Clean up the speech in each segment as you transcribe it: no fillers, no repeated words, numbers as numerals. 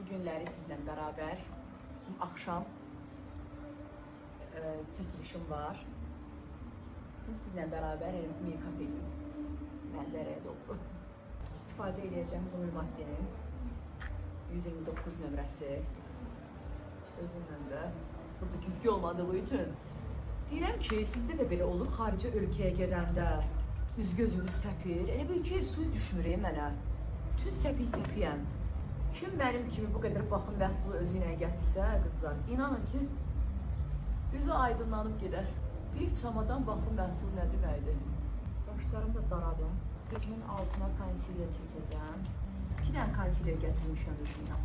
Bu günləri sizlə bərabər axşam çəkilişim var. Sizlə bərabər make-up edeyim. Mənzərəyə doğru. İstifadə edəcəm bu maddənin 129 nömrəsi. Özümlə də burada güzgü olmadığı üçün deyirəm ki, sizdə də belə olur xarici ölkəyə gedəndə üz-gözünüz səpir. Elə bir ki, suyu düşmür mənə. Bütün səpiyəm. Kim mənim kimi bu qədər baxım məhsulu özü ilə gətirsə, qızlar, inanın ki, üzü aydınlanıb gedər. Bir çamadan baxım məhsulu nə deməkdir? Başlarım da daradım. Gözümün altına konsiler çəkəcəm. 2 dənə konsiler gətirmişəm özümlə.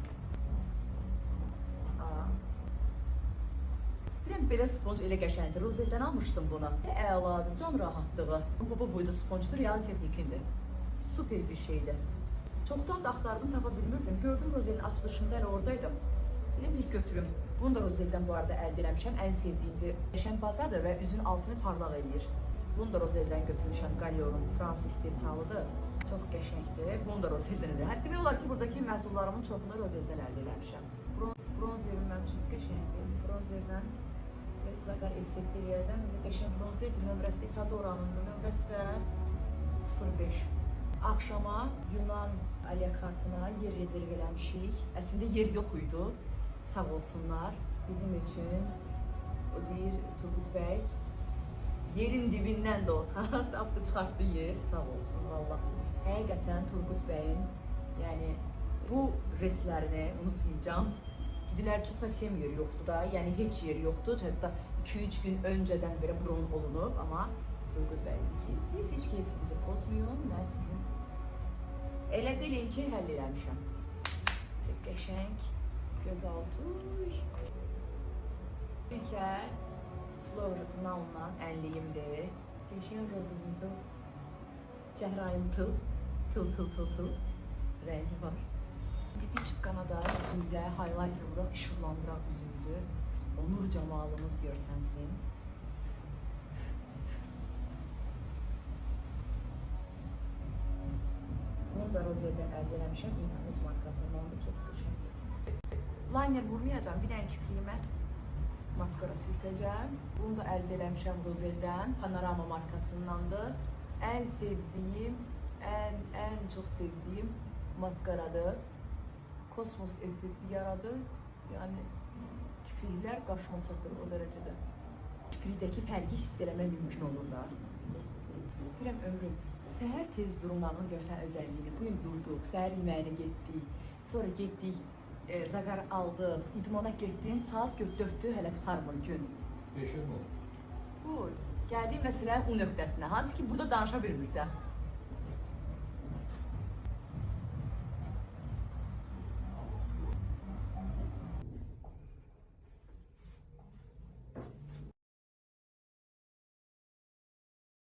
Biləm, belə sponj elə qəşəndir. Rozeldən almışdım bunu. Əladır, can rahatlığı. Bu boyda sponjdur, real texnikindir. Super bir şeydir. Çoxdan da axtardım, tapa bilmirdim. Gördüm Rozelin açılışında elə oradaydım. Elə bir götürüm. Bunu da Rozeldən bu arada əldə eləmişəm. Ən sevdiyimdir. Qəşəng bazardır və üzün altını parlaq eləyir. Bunu da Rozeldən götürmüşəm. Galio'nun Fransız istehsalıdır. Çox qəşəngdir. Bunu da Rozeldən əldə. Hətta demək olar ki, buradakı məhsullarımın çoxunu Rozeldən əldə eləmişəm. Bronzerim mənim çox qəşəngdir. Bronzerdən Zagar effekt eləyəcəm. Qəşəng bronzerdir. Nömrəsi də Isadoranındır. Nömrəsi də 05. Axşama Yunan aliyakartına yer rezerv eləmişik. Əslində yer yox idi. Sağ olsunlar. Bizim üçün o deyir Turgut bəy yerin dibindən də olsa tapdı çıxartdı yer. Sağ olsun valla. Həqiqətən Turgut bəyin yəni bu restlərini unutmayacağım. Dedilər ki, совсем yer yoxdur da, yəni heç yer yoxdur. Hətta 2-3 gün öncədən belə bron olunub, amma Turgut bəy dedi ki, siz heç keyfinizi pozmayın, mən sizin elə bilin ki, həll eləmişəm. Çox qəşəng, gözaltı. Bu isə Flor Nal'dan ənliyimdir. Qəşəng rozumdur, cəhrayımtıl, tıl rəngi var. Bir çıqqana da üzümüzə highlighter vuraq, işıqlandıraq üzümüzü. O nur camalımız görsənsin. Bunu da Rozeldən əldə eləmişəm. Infuse markasından da çox qəşəng. Liner vurmayacağım. Bir dənə kipriyimə maskara sürtəcəm. Bunu da əldə eləmişəm Rozeldən. Panorama markasındandır. Ən sevdiyim, ən çox sevdiyim maskaradır. Kosmos effekti yaradır. Yəni kipriklər qaşıma çatır o dərəcədə. Kiprikdəki fərqi hiss eləmək mümkün olur da. Biləm ömrüm, səhər tez durumlarını görsən özəlliyini. Bugün durduq, səhər yeməyinə getdik. Sonra getdik, zagar aldıq, idmana getdin, saat 4-dür, hələ tutarmır gün. 5 mi oldu? Bu, gəldik məsələn U nöqtəsinə, hansı ki burada danışa bilmirsən.